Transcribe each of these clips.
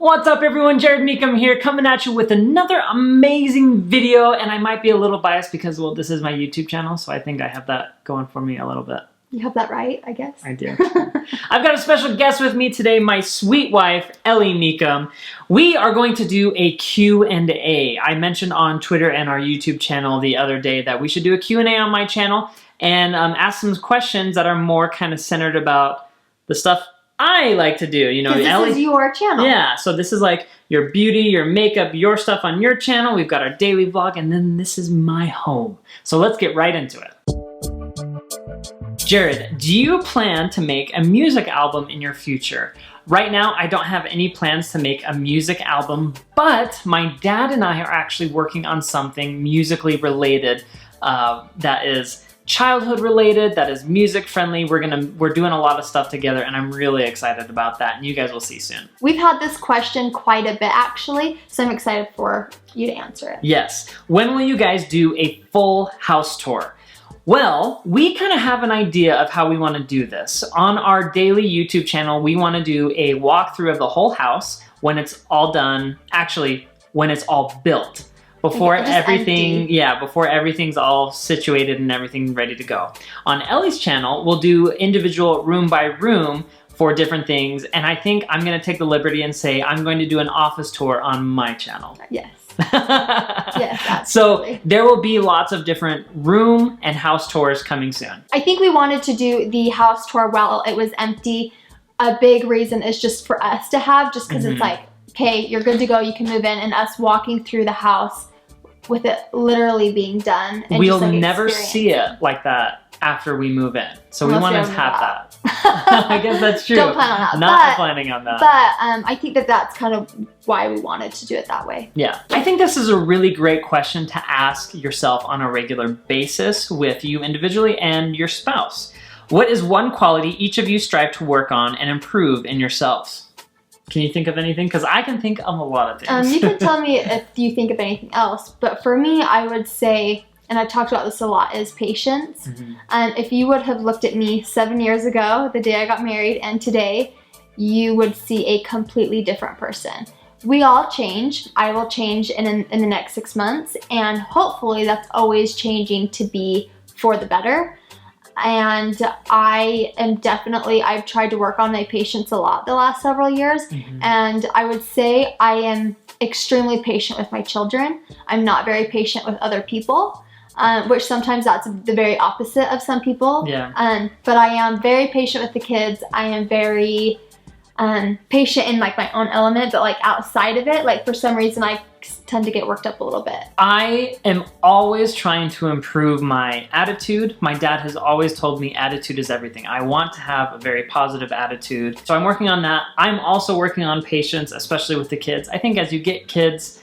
What's up everyone, Jared Mecham here, coming at you with another amazing video, and I might be a little biased because, well, this is my YouTube channel, so I think I have that going for me a little bit. You have that right, I guess. I do. I've got a special guest with me today, my sweet wife, Ellie Mecham. We are going to do a Q&A. I mentioned on Twitter and our YouTube channel the other day that we should do a Q&A on my channel and ask some questions that are more kind of centered about the stuff I like to do, you know. This Ellie, is your channel. Yeah, so this is like your beauty, your makeup, your stuff on your channel. We've got our daily vlog, and then this is my home. So let's get right into it. Jared, do you plan to make a music album in your future? Right now, I don't have any plans to make a music album, but my dad and I are actually working on something musically related that is childhood related, that is music friendly. We're doing a lot of stuff together, and I'm really excited about that, and you guys will see soon. We've had this question quite a bit actually, so I'm excited for you to answer it. Yes. When will you guys do a full house tour? Well, we kind of have an idea of how we want to do this. On our daily YouTube channel, we want to do a walkthrough of the whole house when it's all done, actually when it's all built. Before everything, before everything's all situated and everything ready to go. On Ellie's channel, we'll do individual room by room for different things, and I think I'm gonna take the liberty and say I'm going to do an office tour on my channel. Yes. Yes, absolutely. So there will be lots of different room and house tours coming soon. I think we wanted to do the house tour while it was empty. A big reason is just for us to have, just because it's like, okay, you're good to go, you can move in, and us walking through the house with it literally being done. And we'll just, like, never see it like that after we move in. So unless we want to have that. I guess that's true. Don't plan on that. Not planning on that. But I think that that's kind of why we wanted to do it that way. Yeah. I think this is a really great question to ask yourself on a regular basis with you individually and your spouse. What is one quality each of you strive to work on and improve in yourselves? Can you think of anything? Because I can think of a lot of things. You can tell me if you think of anything else. But for me, I would say, and I've talked about this a lot, is patience. If you would have looked at me 7 years ago, the day I got married, and today, you would see a completely different person. We all change. I will change in the next 6 months. And hopefully that's always changing to be for the better. And I am definitely, I've tried to work on my patience a lot the last several years. And I would say I am extremely patient with my children. I'm not very patient with other people, which sometimes that's the very opposite of some people. Yeah. But I am very patient with the kids. I am very patient in like my own element, but like outside of it, like for some reason I tend to get worked up a little bit. I am always trying to improve my attitude. My dad has always told me attitude is everything. I want to have a very positive attitude. So I'm working on that. I'm also working on patience, especially with the kids. I think as you get kids,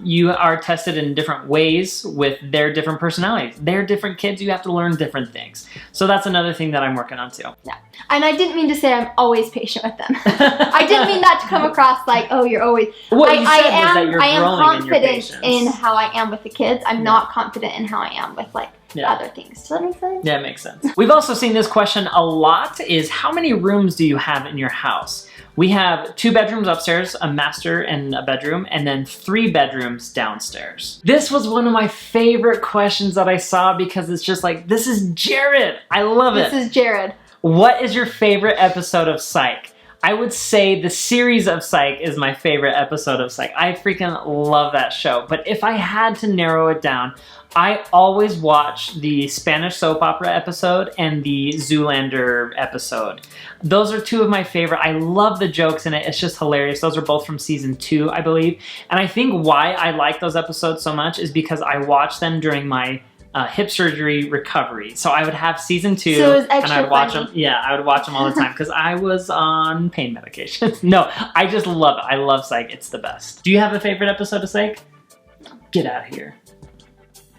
you are tested in different ways with their different personalities. They're different kids, you have to learn different things. So that's another thing that I'm working on too. Yeah, and I didn't mean to say I'm always patient with them. I didn't mean that to come across like, oh, you're always... What you said was that you're growing in your patience. I am confident in how I am with the kids. I'm not confident in how I am with like other things. Does that make sense? Yeah, it makes sense. We've also seen this question a lot, is how many rooms do you have in your house? We have 2 bedrooms upstairs, a master and a bedroom, and then 3 bedrooms downstairs. This was one of my favorite questions that I saw because it's just like, this is Jared. I love it. This is Jared. What is your favorite episode of Psych? I would say the series of Psych is my favorite episode of Psych. I freaking love that show. But if I had to narrow it down, I always watch the Spanish soap opera episode and the Zoolander episode. Those are 2 of my favorite. I love the jokes in it. It's just hilarious. Those are both from season 2, I believe. And I think why I like those episodes so much is because I watched them during my hip surgery recovery. So I would have season 2, so it was extra and I'd watch funny. them. Yeah, I would watch them all the time because I was on pain medication. No, I just love it. I love Psych. It's the best. Do you have a favorite episode of Psych? No. Get out of here.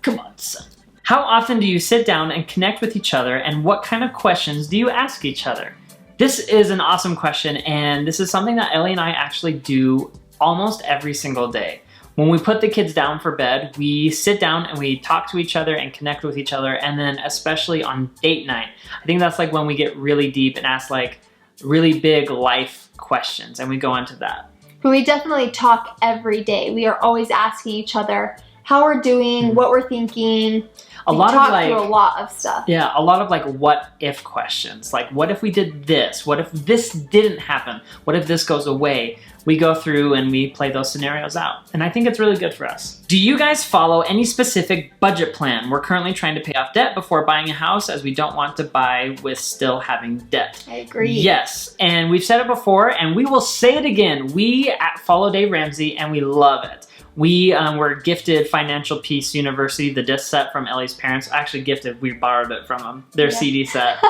Come on, son. How often do you sit down and connect with each other, and what kind of questions do you ask each other? This is an awesome question, and this is something that Ellie and I actually do almost every single day. When we put the kids down for bed, we sit down and we talk to each other and connect with each other, and then especially on date night, I think that's like when we get really deep and ask like really big life questions, and we go into that. But we definitely talk every day. We are always asking each other how we're doing, what we're thinking. We talk through a lot of stuff. Yeah, a lot of like what if questions. Like, what if we did this? What if this didn't happen? What if this goes away? We go through and we play those scenarios out. And I think it's really good for us. Do you guys follow any specific budget plan? We're currently trying to pay off debt before buying a house, as we don't want to buy with still having debt. I agree. Yes, and we've said it before and we will say it again. We follow Dave Ramsey and we love it. We were gifted Financial Peace University, the disc set from Ellie's parents. Actually gifted, we borrowed it from them, their CD set.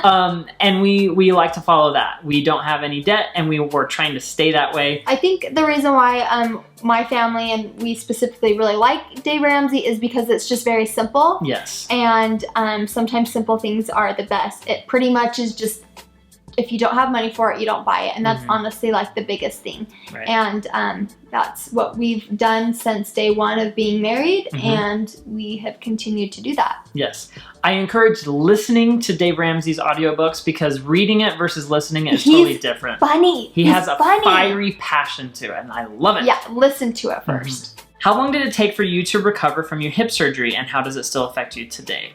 And we like to follow that. We don't have any debt and we were trying to stay that way. I think the reason why my family and we specifically really like Dave Ramsey is because it's just very simple. Yes. And sometimes simple things are the best. It pretty much is just, if you don't have money for it, you don't buy it. And that's honestly like the biggest thing. Right. And that's what we've done since day one of being married. And we have continued to do that. Yes. I encourage listening to Dave Ramsey's audiobooks because reading it versus listening is totally different. Funny. He has a fiery passion to it and I love it. Yeah, listen to it first. How long did it take for you to recover from your hip surgery and how does it still affect you today?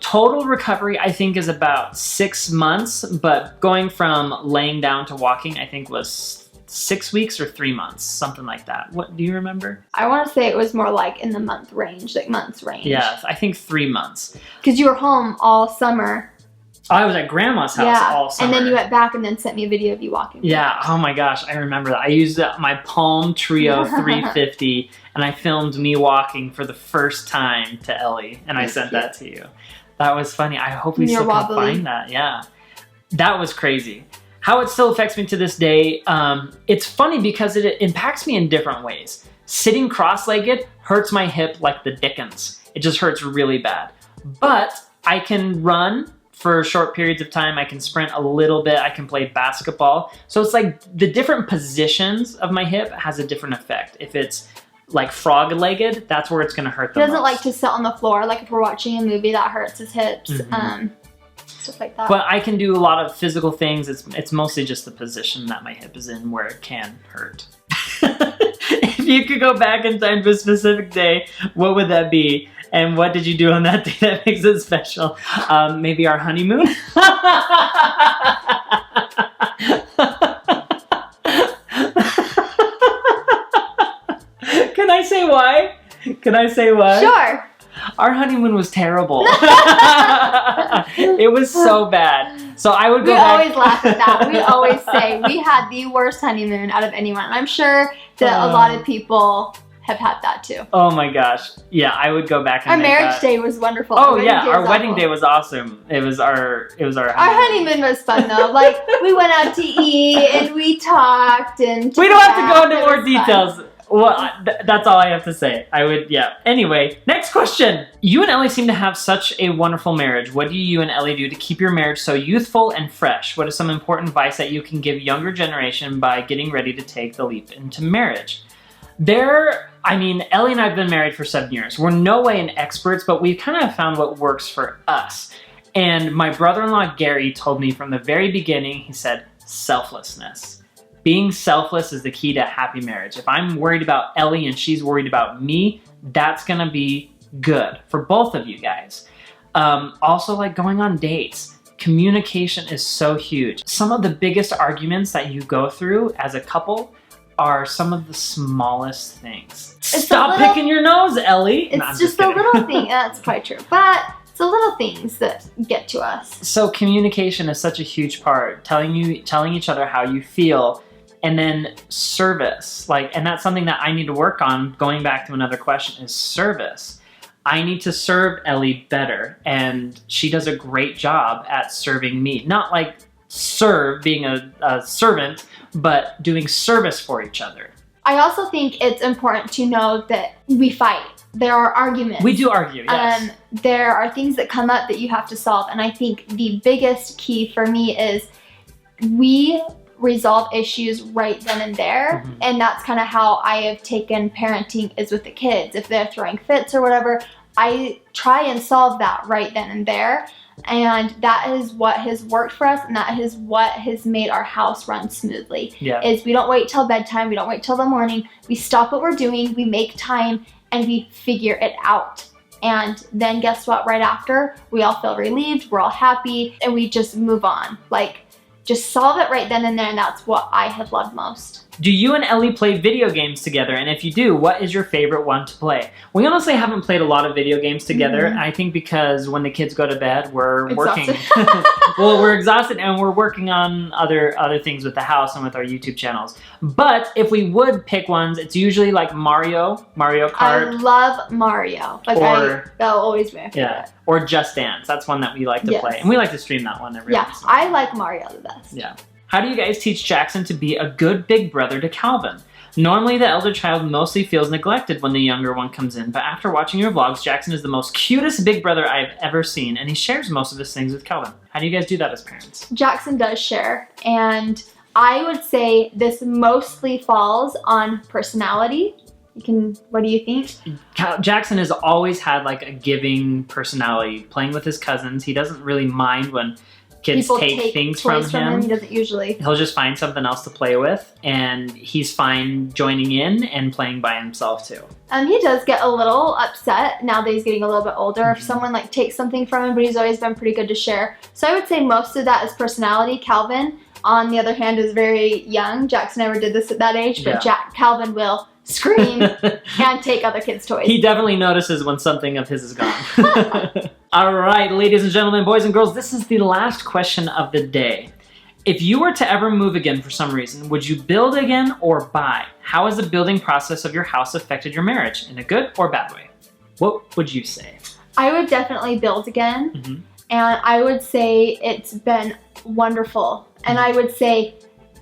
Total recovery, I think, is about 6 months, but going from laying down to walking, I think was 6 weeks or 3 months, something like that. What do you remember? I want to say it was more like in the month range, like months range. Yeah, I think 3 months. Because you were home all summer. I was at grandma's house all summer. And then you went back and then sent me a video of you walking. Yeah, oh my gosh, I remember that. I used my Palm Trio 350 and I filmed me walking for the first time to Ellie and I sent that to you. That was funny. I hope we still can find that. Yeah, that was crazy. How it still affects me to this day, it's funny because it impacts me in different ways. Sitting cross-legged hurts my hip like the dickens. It just hurts really bad. But I can run for short periods of time. I can sprint a little bit. I can play basketball. So it's like the different positions of my hip has a different effect. If it's like frog-legged, that's where it's going to hurt the most. He doesn't like to sit on the floor. Like if we're watching a movie, that hurts his hips. Stuff like that. But I can do a lot of physical things. It's mostly just the position that my hip is in where it can hurt. If you could go back in time to a specific day, what would that be? And what did you do on that day that makes it special? Maybe our honeymoon? Can I say why? Can I say why? Sure. Our honeymoon was terrible. It was so bad. So I would go back. We always laugh at that. We always say we had the worst honeymoon out of anyone. I'm sure that a lot of people have had that too. Oh my gosh. Yeah, I would go back and our marriage day was wonderful. Oh yeah, our wedding day was awesome. It was our honeymoon. Our honeymoon was fun though. Like we went out to eat and we talked and we don't have to go into more details. Well, that's all I have to say. Yeah. Anyway, next question. You and Ellie seem to have such a wonderful marriage. What do you and Ellie do to keep your marriage so youthful and fresh? What is some important advice that you can give younger generation by getting ready to take the leap into marriage? Ellie and I have been married for 7 years. We're no way experts, but we've kind of found what works for us. And my brother-in-law, Gary, told me from the very beginning, he said, selflessness. Being selfless is the key to a happy marriage. If I'm worried about Ellie and she's worried about me, that's gonna be good for both of you guys. Also, like going on dates. Communication is so huge. Some of the biggest arguments that you go through as a couple are some of the smallest things. Stop picking your nose, Ellie! It's just a little thing. That's quite true. But it's the little things that get to us. So communication is such a huge part. Telling each other how you feel. And then service, and that's something that I need to work on, going back to another question, is service. I need to serve Ellie better, and she does a great job at serving me. Not like serve, being a servant, but doing service for each other. I also think it's important to know that we fight. There are arguments. We do argue, yes. There are things that come up that you have to solve, and I think the biggest key for me is we resolve issues right then and there. And that's kind of how I have taken parenting is with the kids. If they're throwing fits or whatever, I try and solve that right then and there. And that is what has worked for us, and that is what has made our house run smoothly. Yeah. Is we don't wait till bedtime, we don't wait till the morning. We stop what we're doing, we make time, and we figure it out. And then guess what? Right after, we all feel relieved, we're all happy, and we just move on. Like, just solve it right then and there, and that's what I have loved most. Do you and Ellie play video games together? And if you do, what is your favorite one to play? We honestly haven't played a lot of video games together. I think because when the kids go to bed, we're working. Well, we're exhausted and we're working on other things with the house and with our YouTube channels. But if we would pick ones, it's usually like Mario Kart. I love Mario. Like that'll always be my favorite. Yeah. Or Just Dance. That's one that we like to play. And we like to stream that one every once in a while. I like Mario the best. Yeah. How do you guys teach Jackson to be a good big brother to Calvin? Normally, the elder child mostly feels neglected when the younger one comes in, but after watching your vlogs, Jackson is the most cutest big brother I've ever seen, and he shares most of his things with Calvin. How do you guys do that as parents? Jackson does share, and I would say this mostly falls on personality. What do you think? Jackson has always had like a giving personality, playing with his cousins. He doesn't really mind when kids take things from him. He doesn't usually. He'll just find something else to play with, and he's fine joining in and playing by himself too. He does get a little upset now that he's getting a little bit older if someone like takes something from him, but he's always been pretty good to share. So I would say most of that is personality. Calvin, on the other hand, is very young. Jackson never did this at that age, but Calvin will scream and take other kids' toys. He definitely notices when something of his is gone. All right, ladies and gentlemen, boys and girls, this is the last question of the day. If you were to ever move again for some reason, would you build again or buy? How has the building process of your house affected your marriage, in a good or bad way? What would you say? I would definitely build again, and I would say it's been wonderful. And I would say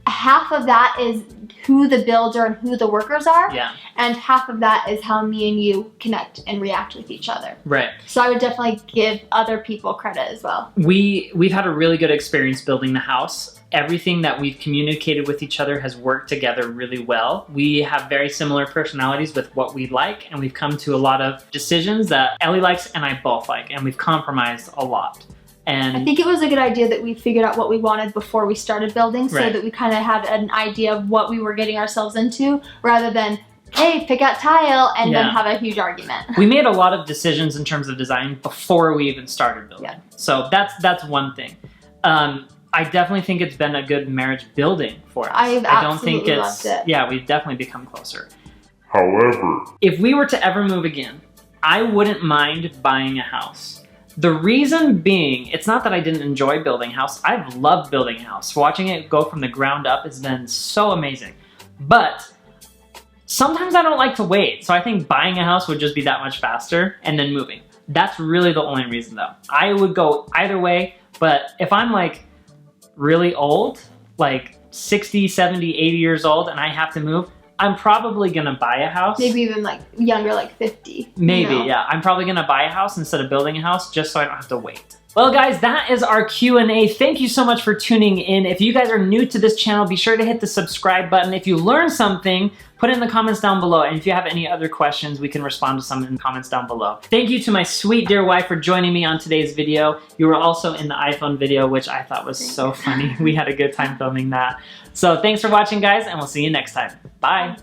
half of that is who the builder and who the workers are, and half of that is how me and you connect and react with each other. Right. So I would definitely give other people credit as well. We've had a really good experience building the house. Everything that we've communicated with each other has worked together really well. We have very similar personalities with what we like, and we've come to a lot of decisions that Ellie likes and I both like, and we've compromised a lot. And I think it was a good idea that we figured out what we wanted before we started building, so that we kind of had an idea of what we were getting ourselves into, rather than, hey, pick out tile and then have a huge argument. We made a lot of decisions in terms of design before we even started building. So that's one thing. I definitely think it's been a good marriage building for us. I don't think it's loved it. Yeah, we've definitely become closer. However, if we were to ever move again, I wouldn't mind buying a house. The reason being, it's not that I didn't enjoy building a house. I've loved building a house. Watching it go from the ground up has been so amazing. But sometimes I don't like to wait. So I think buying a house would just be that much faster and then moving. That's really the only reason though. I would go either way, but if I'm like really old, like 60, 70, 80 years old and I have to move, I'm probably gonna buy a house. Maybe even like younger, like 50. Maybe, yeah. I'm probably gonna buy a house instead of building a house just so I don't have to wait. Well guys, that is our Q&A. Thank you so much for tuning in. If you guys are new to this channel, be sure to hit the subscribe button. If you learned something, put it in the comments down below. And if you have any other questions, we can respond to some in the comments down below. Thank you to my sweet dear wife for joining me on today's video. You were also in the iPhone video, which I thought was so funny. We had a good time filming that. So thanks for watching guys, and we'll see you next time. Bye.